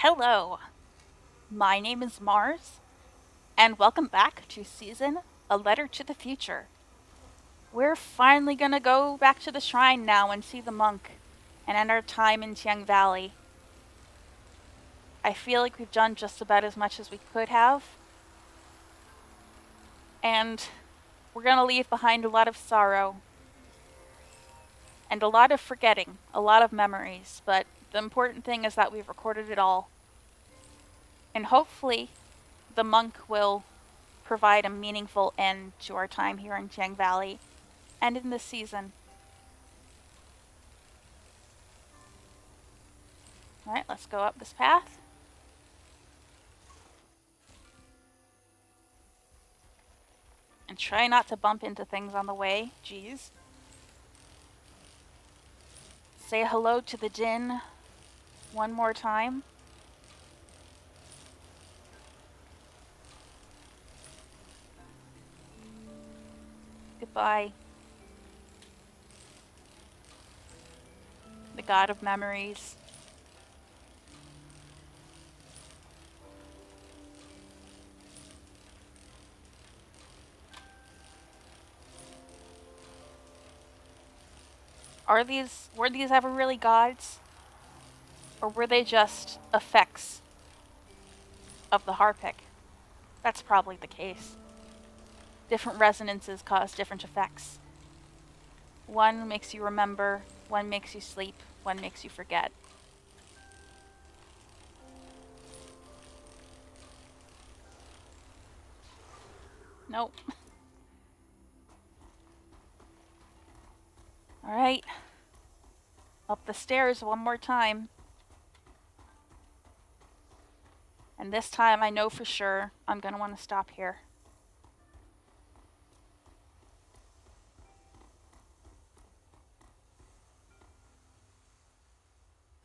Hello, my name is Mars, and welcome back to Season A Letter to the Future. We're finally gonna go back to the shrine now and see the monk and end our time in Tieng Valley. I feel like we've done just about as much as we could have, and we're gonna leave behind a lot of sorrow and a lot of forgetting, a lot of memories, but the important thing is that we've recorded it all. And hopefully, the monk will provide a meaningful end to our time here in Tieng Valley and in this season. All right, let's go up this path. And try not to bump into things on the way. Jeez. Say hello to the din one more time. Goodbye, the god of memories. Were these ever really gods? Or were they just effects of the Harpic? That's probably the case. Different resonances cause different effects. One makes you remember, one makes you sleep, one makes you forget. Nope. All right. Up the stairs one more time. And this time I know for sure I'm going to want to stop here.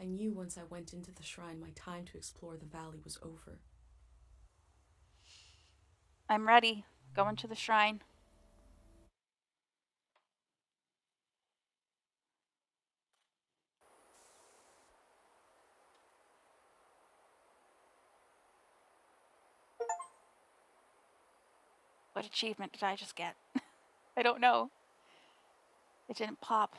I knew once I went into the shrine my time to explore the valley was over. I'm ready. Going to the shrine. What achievement did I just get? I don't know. It didn't pop.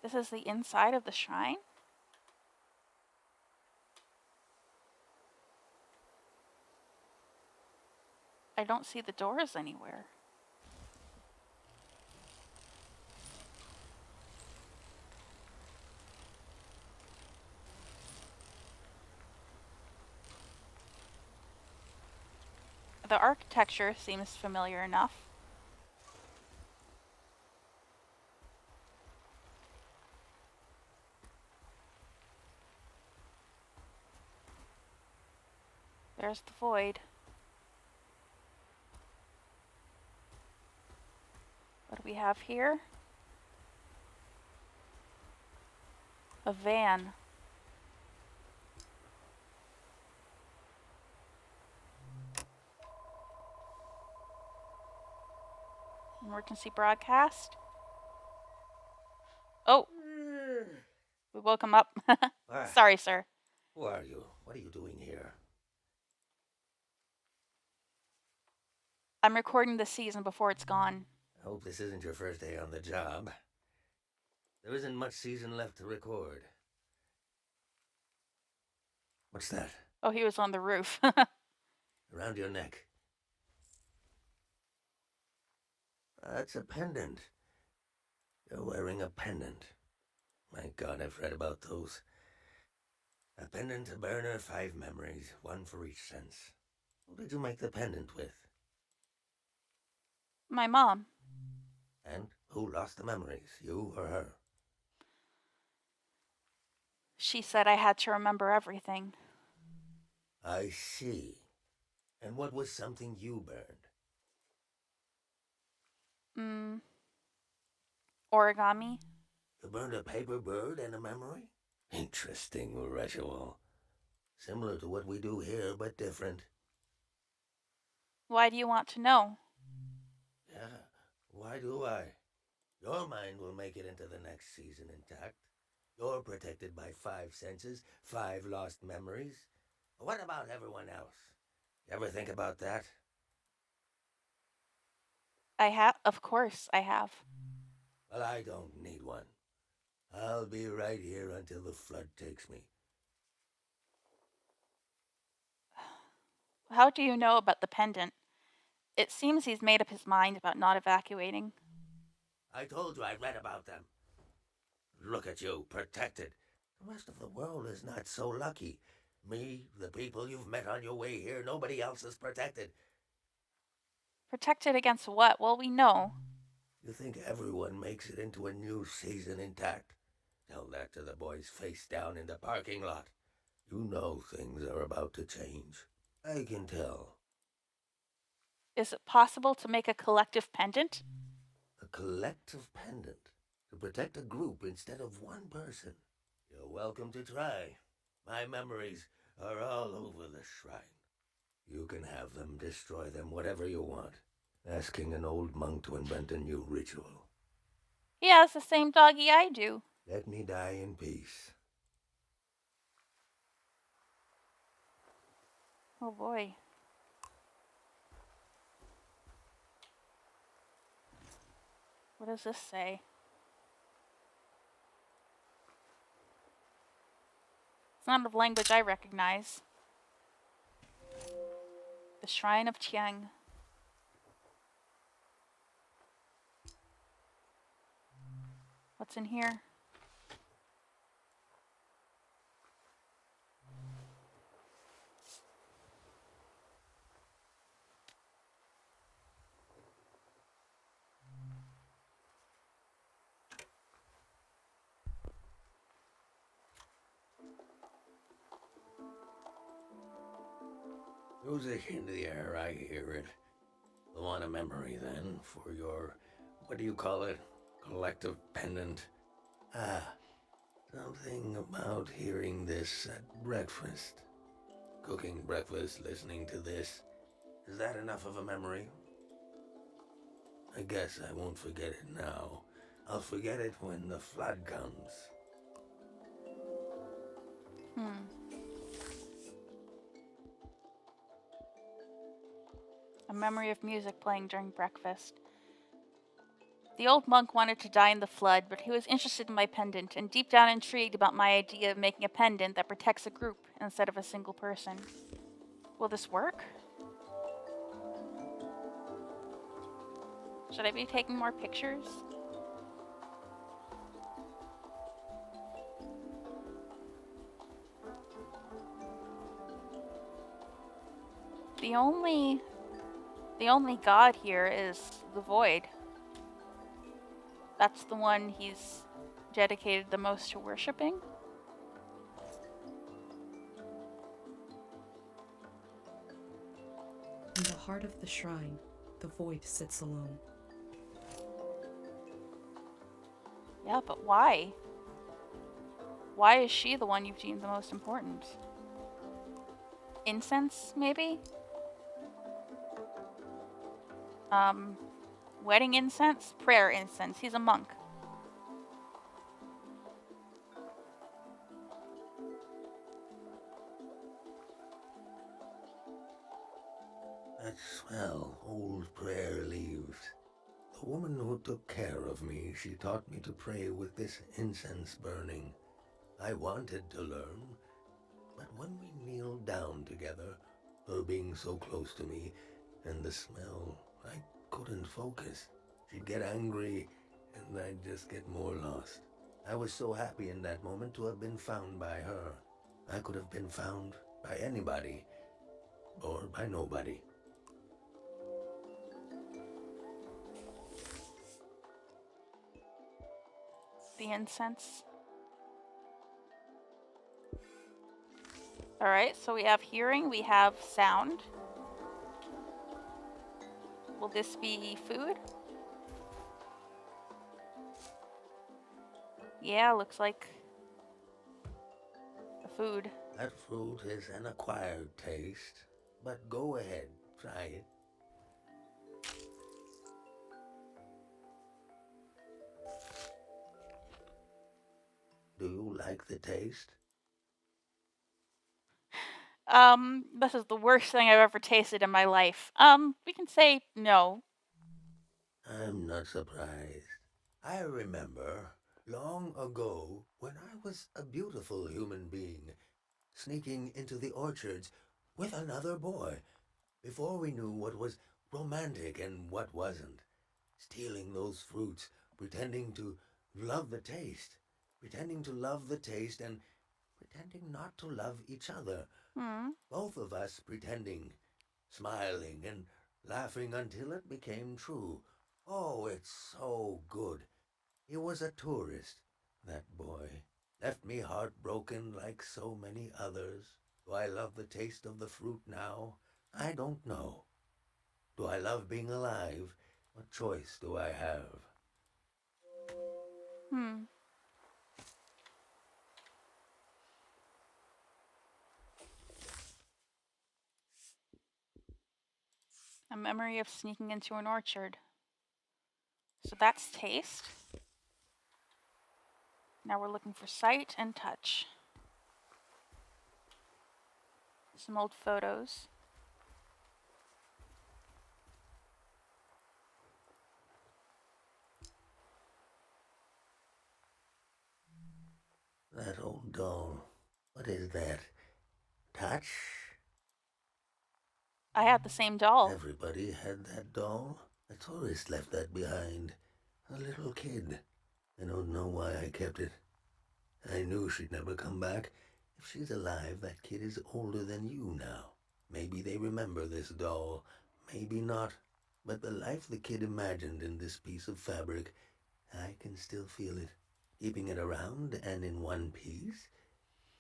This is the inside of the shrine? I don't see the doors anywhere. The architecture seems familiar enough. There's the void. What do we have here? A van. Emergency broadcast. Oh, we woke him up. Ah, Sorry, sir. who are you? What are you doing here? I'm recording this season before it's gone. I hope this isn't your first day on the job. There isn't much season left to record. What's that? Oh, he was on the roof. Around your neck. That's a pendant. You're wearing a pendant. My God, I've read about those. A pendant, a burner, 5 memories, one for each sense. Who did you make the pendant with? My mom. And who lost the memories, you or her? She said I had to remember everything. I see. And what was something you burned? Origami. You burned a paper bird and a memory? Interesting ritual. Similar to what we do here, but different. Why do you want to know? Yeah, why do I? Your mind will make it into the next season intact. You're protected by 5 senses, 5 lost memories. What about everyone else? You ever think about that? Of course, I have. Well, I don't need one. I'll be right here until the flood takes me. How do you know about the pendant? It seems he's made up his mind about not evacuating. I told you I read about them. Look at you, protected. The rest of the world is not so lucky. Me, the people you've met on your way here, nobody else is protected. Protected against what? Well, we know. You think everyone makes it into a new season intact? Tell that to the boys face down in the parking lot. You know things are about to change. I can tell. Is it possible to make a collective pendant? A collective pendant to protect a group instead of one person. You're welcome to try. My memories are all over the shrine. You can have them, destroy them, whatever you want. Asking an old monk to invent a new ritual. He has the same doggy I do. Let me die in peace. Oh boy. What does this say? It's not a language I recognize. The Shrine of Tieng. What's in here? Music in the air, I hear it. You want a memory, then, for your, what do you call it? Collective pendant? Ah, something about hearing this at breakfast. Cooking breakfast, listening to this. Is that enough of a memory? I guess I won't forget it now. I'll forget it when the flood comes. Hmm. A memory of music playing during breakfast. The old monk wanted to die in the flood, but he was interested in my pendant and deep down intrigued about my idea of making a pendant that protects a group instead of a single person. Will this work? Should I be taking more pictures? The only god here is the void. That's the one he's dedicated the most to worshipping. In the heart of the shrine, the void sits alone. Yeah, but why? Why is she the one you've deemed the most important? Incense, maybe? Wedding incense? Prayer incense. He's a monk. That swell old prayer leaves. The woman who took care of me, she taught me to pray with this incense burning. I wanted to learn, but when we kneeled down together, her being so close to me, and the smell, I couldn't focus. She'd get angry, and I'd just get more lost. I was so happy in that moment to have been found by her. I could have been found by anybody, or by nobody. The incense. Alright, so we have hearing, we have sound. Will this be food? Yeah, looks like a food. That fruit is an acquired taste, but go ahead, try it. like the taste? This is the worst thing I've ever tasted in my life. We can say no. I'm not surprised. I remember long ago when I was a beautiful human being sneaking into the orchards with another boy before we knew what was romantic and what wasn't. Stealing those fruits, pretending to love the taste, pretending to love the taste and pretending not to love each other. Hmm. Both of us pretending, smiling and laughing until it became true. Oh, it's so good. He was a tourist, that boy. Left me heartbroken like so many others. Do I love the taste of the fruit now? I don't know. Do I love being alive? What choice do I have? Hmm. A memory of sneaking into an orchard. So that's taste. Now we're looking for sight and touch. Some old photos. That old doll. What is that? Touch? I had the same doll. Everybody had that doll. A tourist left that behind. A little kid. I don't know why I kept it. I knew she'd never come back. If she's alive, that kid is older than you now. Maybe they remember this doll. Maybe not. But the life the kid imagined in this piece of fabric, I can still feel it. Keeping it around and in one piece,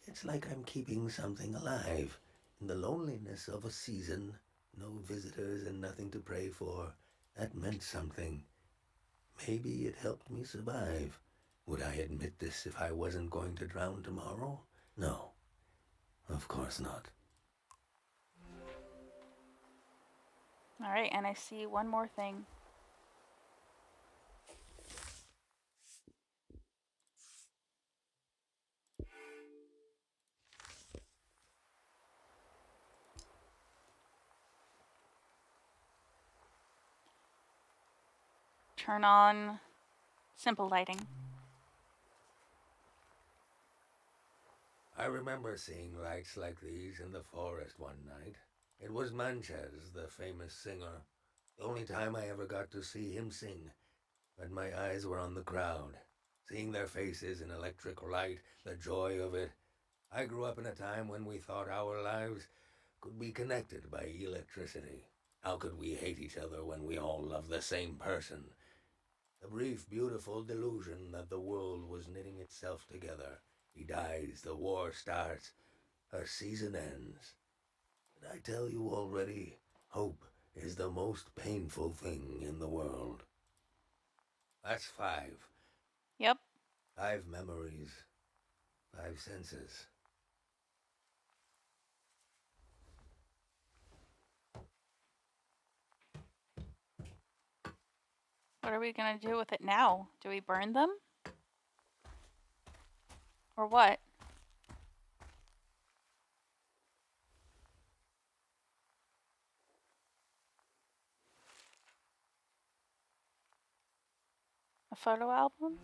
it's like I'm keeping something alive. In the loneliness of a season, no visitors and nothing to pray for, that meant something. Maybe it helped me survive. Would I admit this if I wasn't going to drown tomorrow? No, of course not. Alright, and I see one more thing. Turn on simple lighting. I remember seeing lights like these in the forest one night. It was Manches, the famous singer. The only time I ever got to see him sing. But my eyes were on the crowd. Seeing their faces in electric light, the joy of it. I grew up in a time when we thought our lives could be connected by electricity. How could we hate each other when we all love the same person? The brief, beautiful delusion that the world was knitting itself together. He dies, the war starts, her season ends. Did I tell you already? Hope is the most painful thing in the world. That's five. Yep. 5 memories, 5 senses. What are we gonna do with it now? Do we burn them? Or what? A photo album?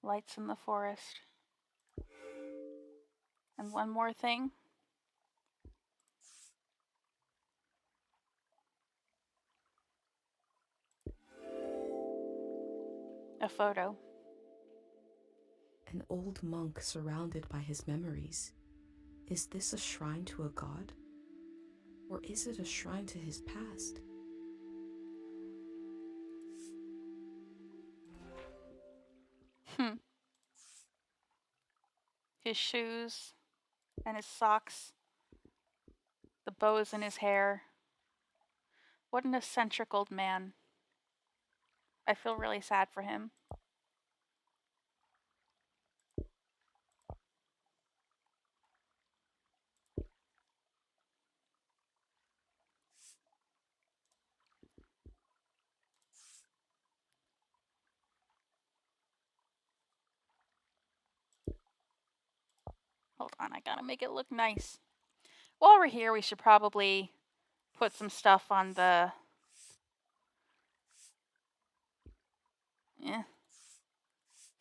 Lights in the forest. And one more thing. A photo. An old monk surrounded by his memories. Is this a shrine to a god? Or is it a shrine to his past? Hmm. His shoes and his socks. The bows in his hair. What an eccentric old man. I feel really sad for him. Hold on, I gotta make it look nice. While we're here, we should probably put some stuff on the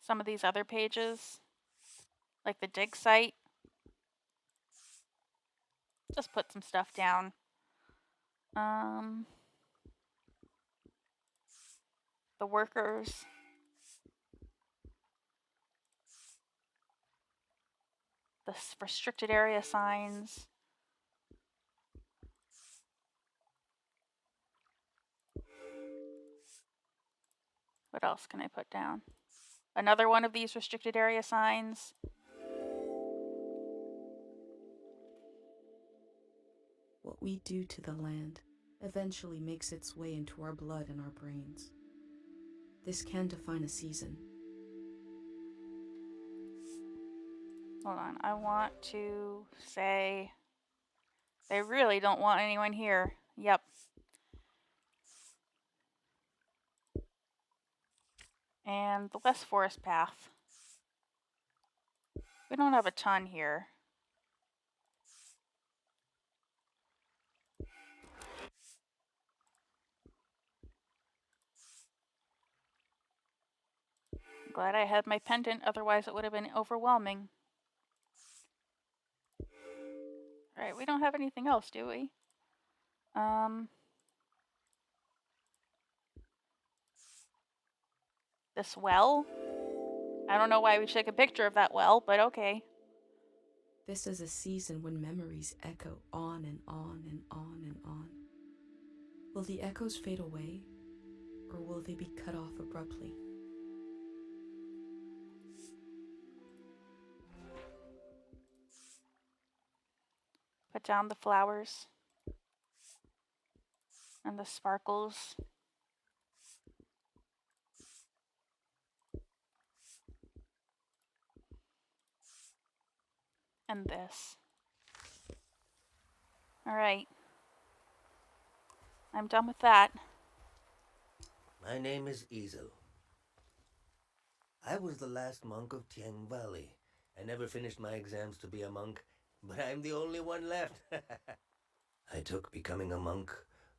some of these other pages, like the dig site. Just put some stuff down. The workers. The restricted area signs. What else can I put down? Another one of these restricted area signs. What we do to the land eventually makes its way into our blood and our brains. This can define a season. Hold on, I want to say they really don't want anyone here. Yep. And the West Forest Path. We don't have a ton here. I'm glad I had my pendant, otherwise it would have been overwhelming. Alright, we don't have anything else, do we? This well? I don't know why we took a picture of that well, but okay. This is a season when memories echo on and on and on and on. Will the echoes fade away, or will they be cut off abruptly? Put down the flowers and the sparkles. And this. Alright. I'm done with that. My name is Easel. I was the last monk of Tieng Valley. I never finished my exams to be a monk, but I'm the only one left. I took becoming a monk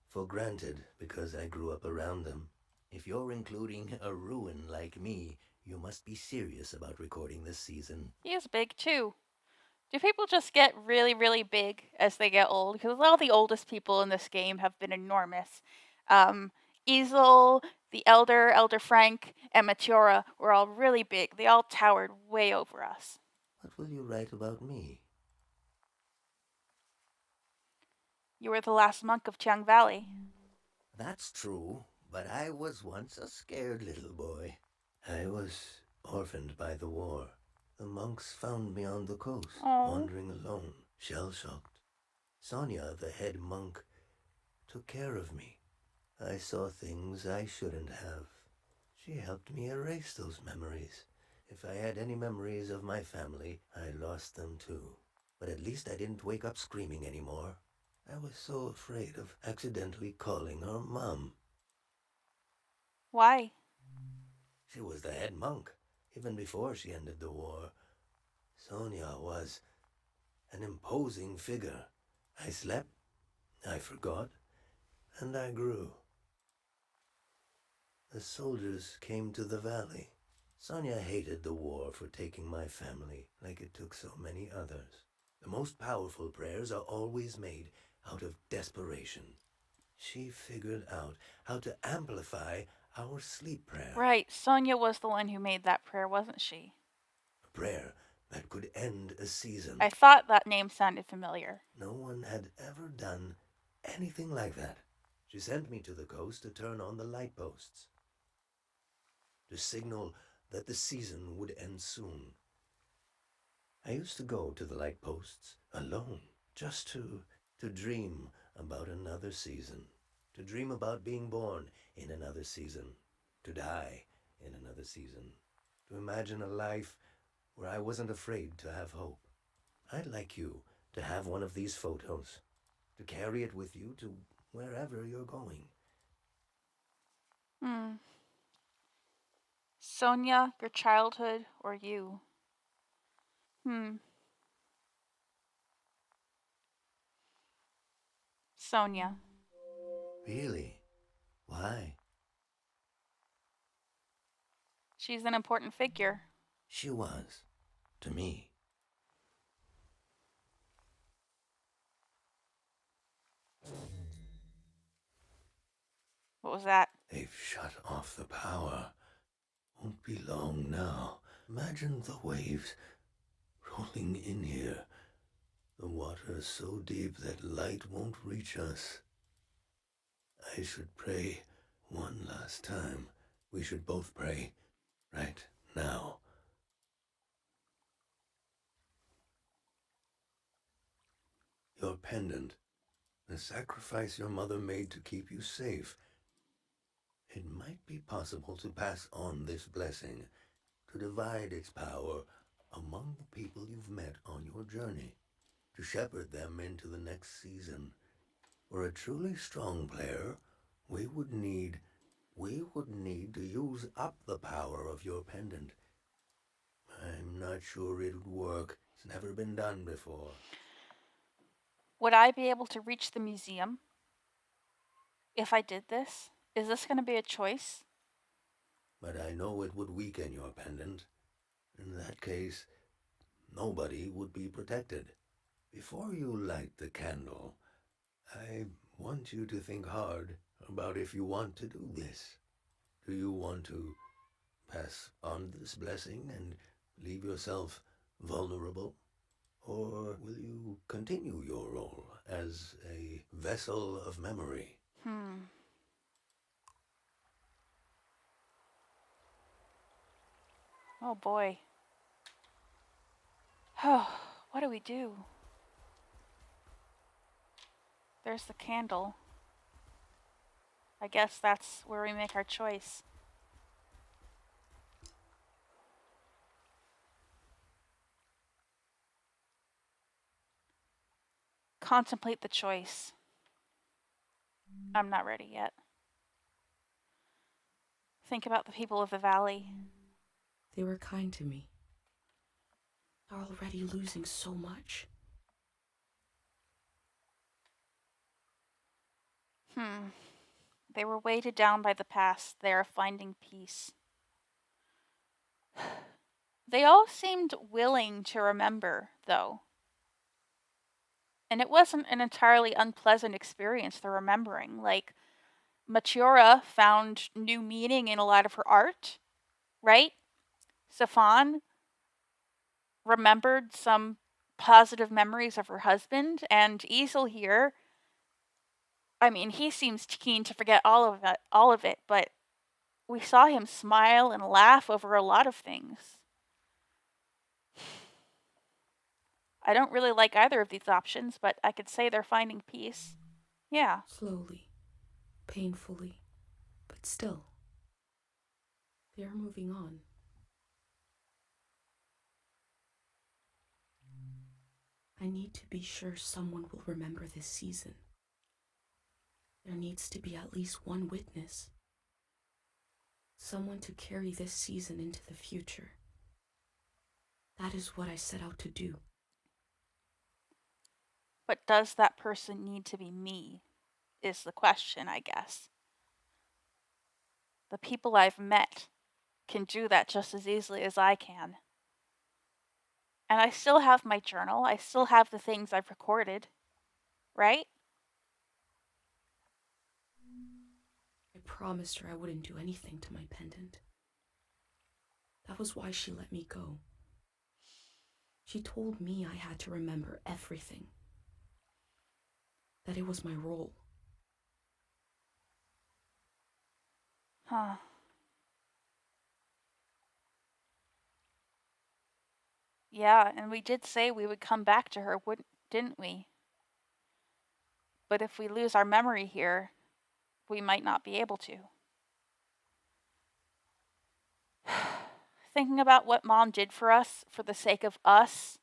for granted because I grew up around them. If you're including a ruin like me, you must be serious about recording this season. He is big too. Do people just get really, really big as they get old? Because all the oldest people in this game have been enormous. Easel, the Elder Frank, and Matura were all really big. They all towered way over us. What will you write about me? You were the last monk of Tieng Valley. That's true, but I was once a scared little boy. I was orphaned by the war. The monks found me on the coast, wandering alone, shell-shocked. Sonia, the head monk, took care of me. I saw things I shouldn't have. She helped me erase those memories. If I had any memories of my family, I lost them too. But at least I didn't wake up screaming anymore. I was so afraid of accidentally calling her Mom. Why? She was the head monk, even before she ended the war. Sonia was an imposing figure. I slept, I forgot, and I grew. The soldiers came to the valley. Sonia hated the war for taking my family like it took so many others. The most powerful prayers are always made out of desperation. She figured out how to amplify our sleep prayer. Right, Sonia was the one who made that prayer, wasn't she? A prayer that could end a season. I thought that name sounded familiar. No one had ever done anything like that. She sent me to the coast to turn on the light posts, to signal that the season would end soon. I used to go to the light posts alone, just to dream about another season, to dream about being born in another season, to die in another season, to imagine a life where I wasn't afraid to have hope. I'd like you to have one of these photos, to carry it with you to wherever you're going. Sonia, your childhood, or you? Sonia. Really? Why? She's an important figure. She was. To me. What was that? They've shut off the power. Won't be long now. Imagine the waves rolling in here. The water so deep that light won't reach us. I should pray one last time. We should both pray right now. Your pendant, the sacrifice your mother made to keep you safe. It might be possible to pass on this blessing, to divide its power among the people you've met on your journey, to shepherd them into the next season. For a truly strong player, we would need to use up the power of your pendant. I'm not sure it would work. It's never been done before. Would I be able to reach the museum if I did this? Is this going to be a choice? But I know it would weaken your pendant. In that case, nobody would be protected. Before you light the candle, I want you to think hard about if you want to do this. Do you want to pass on this blessing and leave yourself vulnerable? Or will you continue your role as a vessel of memory? Oh boy. Oh, what do we do? There's the candle. I guess that's where we make our choice. Contemplate the choice. I'm not ready yet. Think about the people of the valley. They were kind to me. They're already losing so much. They were weighted down by the past. They are finding peace. They all seemed willing to remember, though. And it wasn't an entirely unpleasant experience, the remembering. Like, Matura found new meaning in a lot of her art, right? Safan remembered some positive memories of her husband, and Easel here, I mean, he seems keen to forget all of it, but we saw him smile and laugh over a lot of things. I don't really like either of these options, but I could say they're finding peace. Yeah. Slowly, painfully, but still. They are moving on. I need to be sure someone will remember this season. There needs to be at least one witness. Someone to carry this season into the future. That is what I set out to do. But does that person need to be me? Is the question, I guess. The people I've met can do that just as easily as I can. And I still have my journal. I still have the things I've recorded, right? I promised her I wouldn't do anything to my pendant. That was why she let me go. She told me I had to remember everything. That it was my role. Huh. Yeah, and we did say we would come back to her, didn't we? But if we lose our memory here, we might not be able to. Thinking about what Mom did for us for the sake of us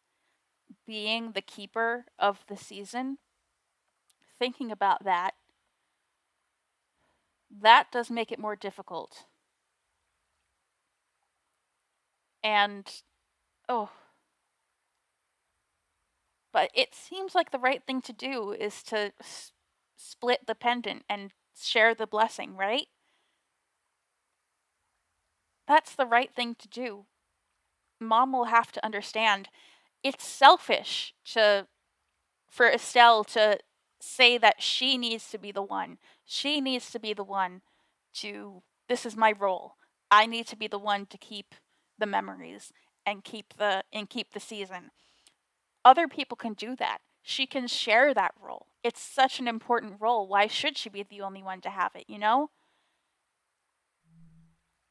being the keeper of the season, thinking about that does make it more difficult. And, oh, but it seems like the right thing to do is to split the pendant and share the blessing, right? That's the right thing to do. Mom will have to understand it's selfish for Estelle to say that she needs to be the one. She needs to be the one to this is my role. I need to be the one to keep the memories and keep the season. Other people can do that. She can share that role. It's such an important role. Why should she be the only one to have it, you know?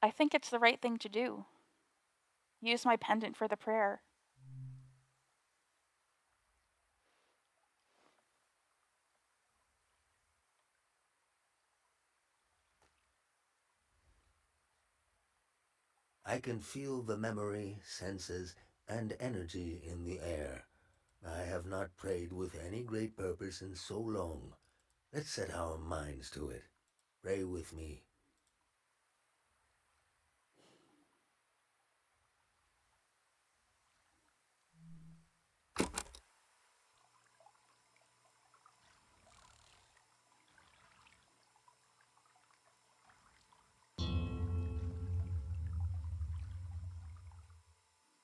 I think it's the right thing to do. Use my pendant for the prayer. I can feel the memory, senses, and energy in the air. I have not prayed with any great purpose in so long. Let's set our minds to it. Pray with me.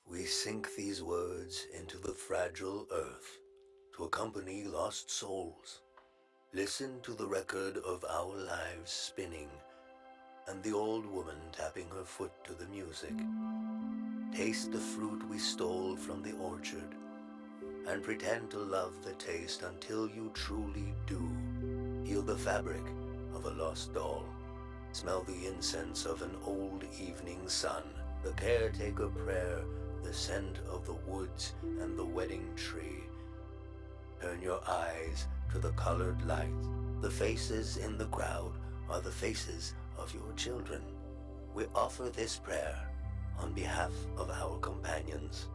We sink these words into the fragile earth to accompany lost souls. Listen to the record of our lives spinning and the old woman tapping her foot to the music. Taste the fruit we stole from the orchard and pretend to love the taste until you truly do. Feel the fabric of a lost doll. Smell the incense of an old evening sun, the caretaker prayer, the scent of the woods and the wedding tree. Turn your eyes to the colored lights. The faces in the crowd are the faces of your children. We offer this prayer on behalf of our companions.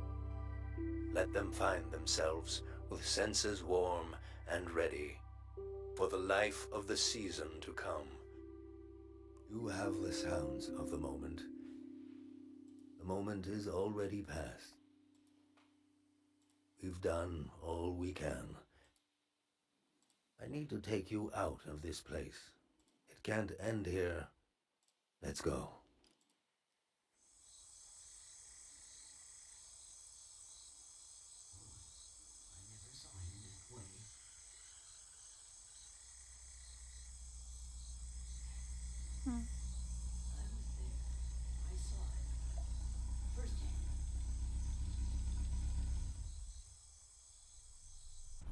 Let them find themselves with senses warm and ready for the life of the season to come. You have the sounds of the moment. The moment is already past. We've done all we can. I need to take you out of this place. It can't end here. Let's go. Hmm.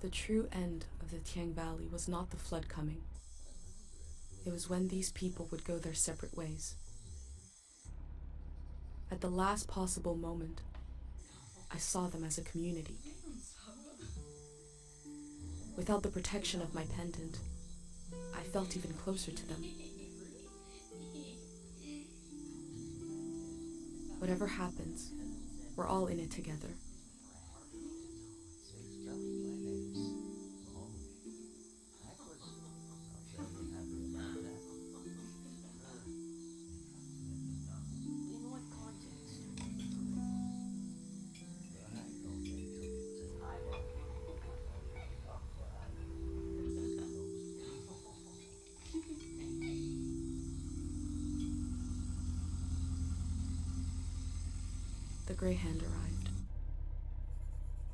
The true end of the Tieng Valley was not the flood coming. It was when these people would go their separate ways. At the last possible moment, I saw them as a community. Without the protection of my pendant, I felt even closer to them. Whatever happens, we're all in it together. The Grey Hand arrived.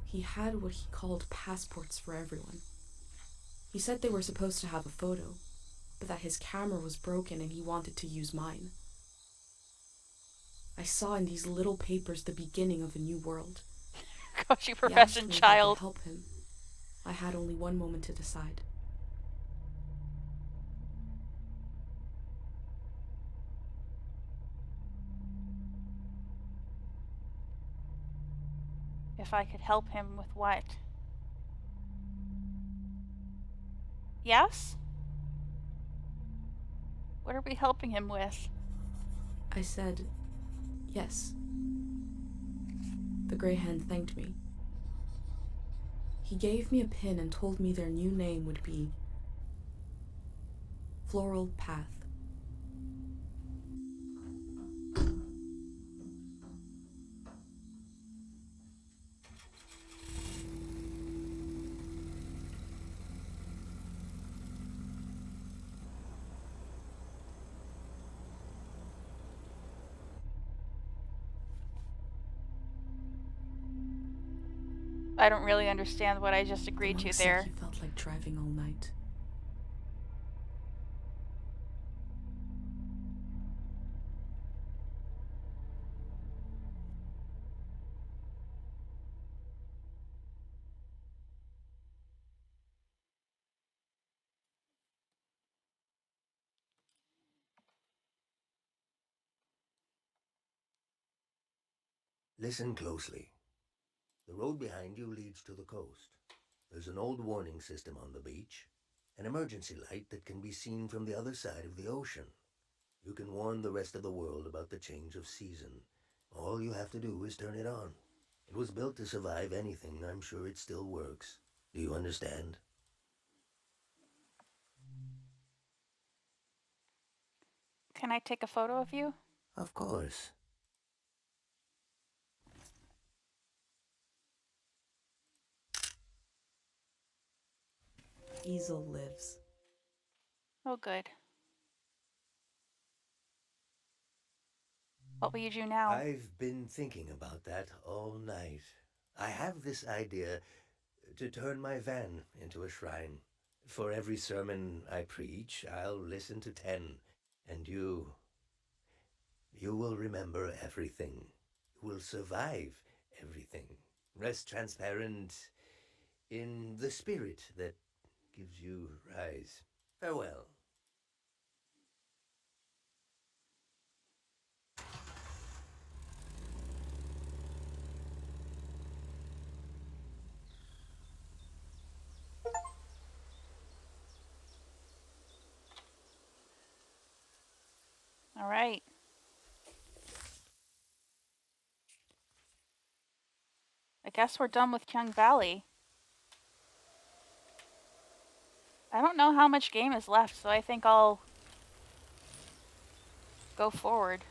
He had what he called passports for everyone. He said they were supposed to have a photo, but that his camera was broken and he wanted to use mine. I saw in these little papers the beginning of a new world. Gosh, you He asked professing me if I could child. help him. I had only one moment to decide. If I could help him with what? Yes? What are we helping him with? I said, yes. The Grey Hand thanked me. He gave me a pin and told me their new name would be Floral Path. I don't really understand what I just The agreed to monk said there. he felt like driving all night. Listen closely. The road behind you leads to the coast. There's an old warning system on the beach, an emergency light that can be seen from the other side of the ocean. You can warn the rest of the world about the change of season. All you have to do is turn it on. It was built to survive anything. I'm sure it still works. Do you understand? Can I take a photo of you? Of course. Easel lives. Oh, good. What will you do now? I've been thinking about that all night. I have this idea to turn my van into a shrine. For every sermon I preach, I'll listen to 10. And you will remember everything. You will survive everything. Rest transparent in the spirit that gives you rise. Farewell. All right. I guess we're done with Tieng Valley. I don't know how much game is left, so I think I'll go forward.